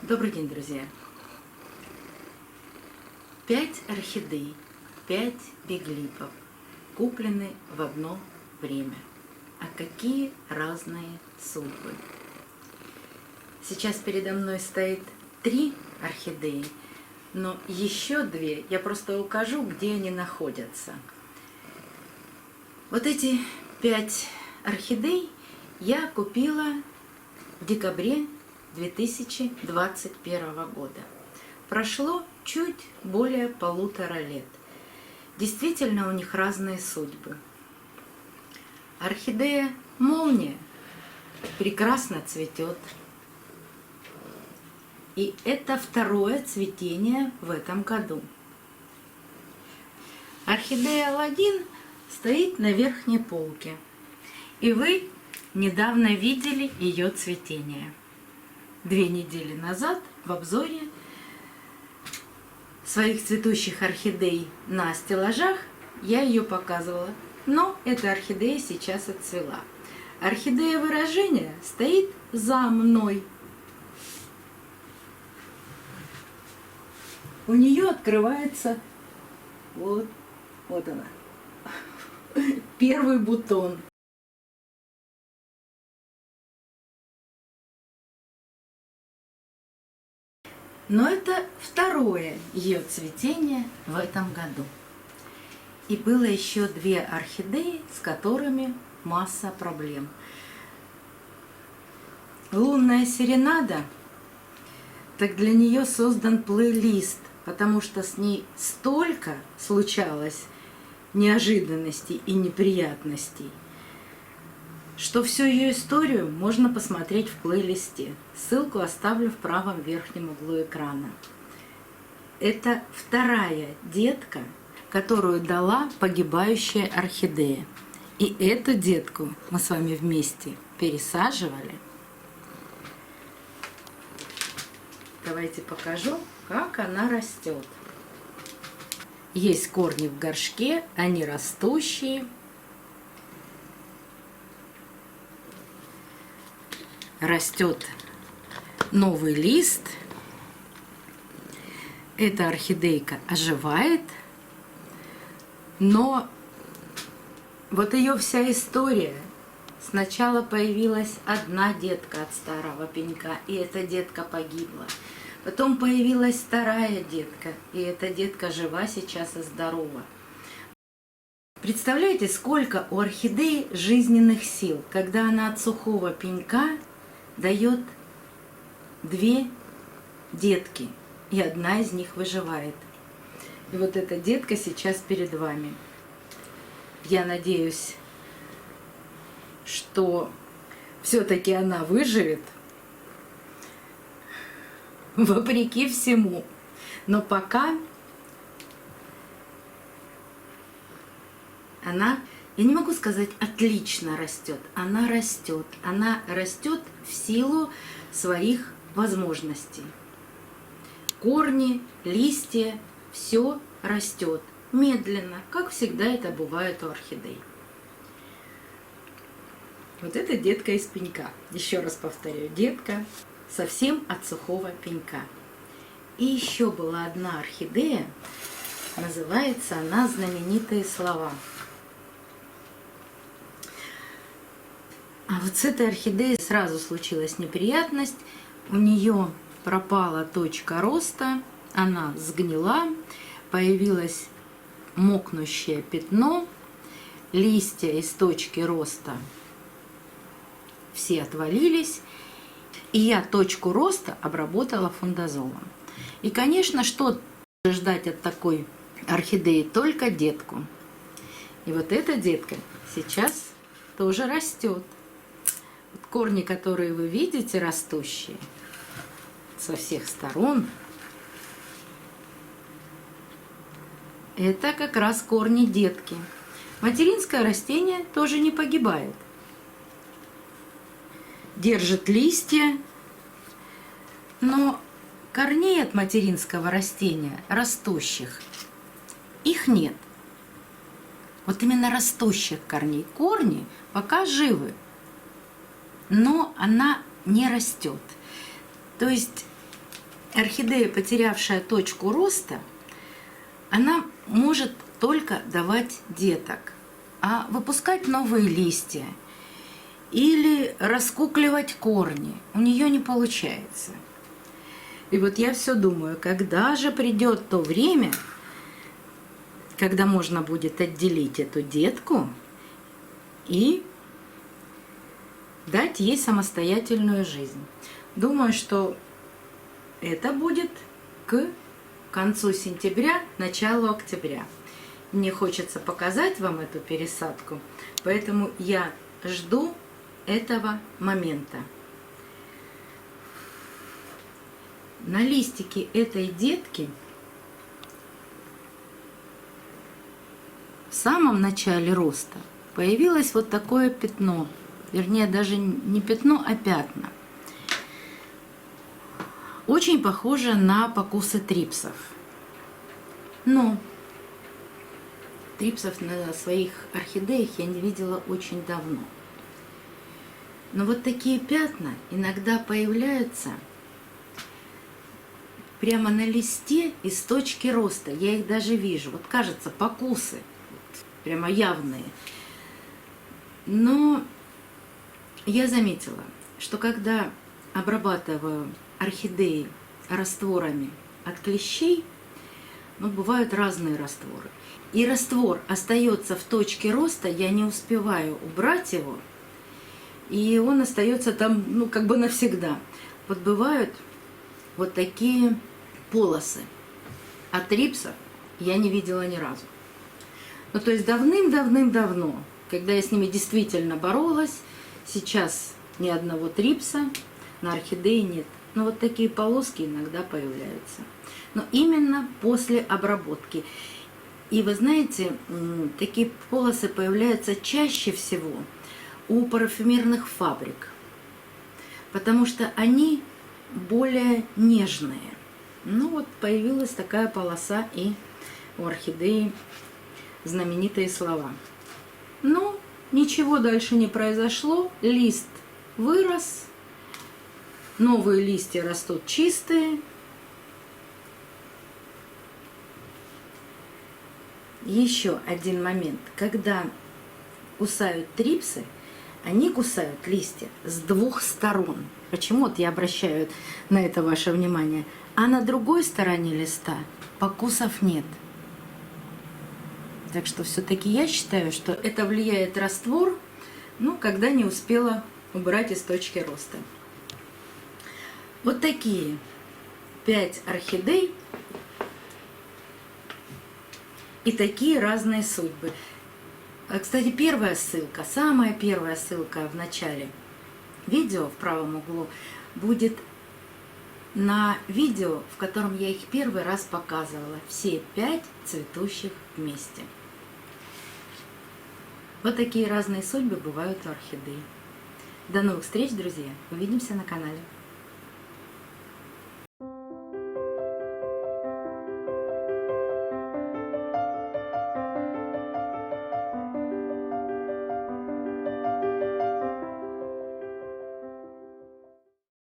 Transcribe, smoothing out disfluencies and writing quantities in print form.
Добрый день, друзья! 5 орхидей, 5 биглипов куплены в одно время. А какие разные судьбы! Сейчас передо мной стоит 3 орхидеи, но еще 2 я просто укажу, где они находятся. Вот эти 5 орхидей я купила в декабре 2021 года. Прошло чуть более 1,5 лет. Действительно, у них разные судьбы. Орхидея молния прекрасно цветет. И это второе цветение в этом году. Орхидея Аладдин стоит на верхней полке. И вы недавно видели ее цветение. 2 недели назад в обзоре своих цветущих орхидей на стеллажах я ее показывала, но эта орхидея сейчас отцвела. Орхидея выражения стоит за мной. У нее открывается вот она, первый бутон. Но это второе ее цветение в этом году. И было еще 2 орхидеи, с которыми масса проблем. Лунная серенада, так для нее создан плейлист, потому что с ней столько случалось неожиданностей и неприятностей, что всю ее историю можно посмотреть в плейлисте. Ссылку оставлю в правом верхнем углу экрана. Это вторая детка, которую дала погибающая орхидея. И эту детку мы с вами вместе пересаживали. Давайте покажу, как она растет. Есть корни в горшке, они растущие. Растет новый лист. Эта орхидейка оживает, но вот ее вся история. Сначала появилась одна детка от старого пенька, и эта детка погибла. Потом появилась вторая детка, и эта детка жива сейчас и здорова. Представляете, сколько у орхидеи жизненных сил, когда она от сухого пенька дает 2 детки, и одна из них выживает. И вот эта детка сейчас перед вами. Я надеюсь, что все-таки она выживет, вопреки всему. Но пока она, я не могу сказать, отлично растет. Она растет. Она растет в силу своих возможностей. Корни, листья, все растет медленно, как всегда это бывает у орхидей. Вот это детка из пенька. Еще раз повторю, детка совсем от сухого пенька. И еще была одна орхидея, называется она «Знаменитые слова». А вот с этой орхидеей сразу случилась неприятность. У нее пропала точка роста, она сгнила, появилось мокнущее пятно, листья из точки роста все отвалились, и я точку роста обработала фундазолом. И, конечно, что ждать от такой орхидеи? Только детку. И вот эта детка сейчас тоже растет. Корни, которые вы видите, растущие со всех сторон, это как раз корни детки. Материнское растение тоже не погибает. Держит листья, но корней от материнского растения, растущих, их нет. Вот именно растущих корней. Корни пока живы, но она не растет. То есть орхидея, потерявшая точку роста, она может только давать деток, а выпускать новые листья или раскукливать корни у нее не получается. И вот я все думаю, когда же придет то время, когда можно будет отделить эту детку и дать ей самостоятельную жизнь. Думаю, что это будет к концу сентября, началу октября. Мне хочется показать вам эту пересадку, поэтому я жду этого момента. На листике этой детки в самом начале роста появилось вот такое пятно, вернее даже не пятно, а пятна. Очень похоже на покусы трипсов. Но трипсов на своих орхидеях я не видела очень давно. Но вот такие пятна иногда появляются прямо на листе из точки роста. Я их даже вижу. Вот кажется, покусы. Вот, прямо явные. Но я заметила, что когда обрабатываю орхидеи растворами от клещей, ну, бывают разные растворы. И раствор остается в точке роста, я не успеваю убрать его, и он остается там, ну, как бы навсегда. Вот бывают вот такие полосы. А трипсов я не видела ни разу. Ну, то есть давным-давным-давно, когда я с ними действительно боролась, сейчас ни одного трипса на орхидее нет. Но вот такие полоски иногда появляются. Но именно после обработки. И вы знаете, такие полосы появляются чаще всего у парфюмерных фабрик, потому что они более нежные. Ну вот появилась такая полоса и у орхидеи знаменитые слова. Но ничего дальше не произошло, лист вырос, новые листья растут чистые. Еще один момент, когда кусают трипсы, они кусают листья с двух сторон. Почему вот я обращаю на это ваше внимание? А на другой стороне листа покусов нет. Так что все-таки я считаю, что это влияет раствор, ну, когда не успела убрать из точки роста. Вот такие 5 орхидей и такие разные судьбы. Кстати, первая ссылка, самая первая ссылка в начале видео в правом углу будет на видео, в котором я их первый раз показывала. Все 5 цветущих вместе. Вот такие разные судьбы бывают у орхидей. До новых встреч, друзья! Увидимся на канале.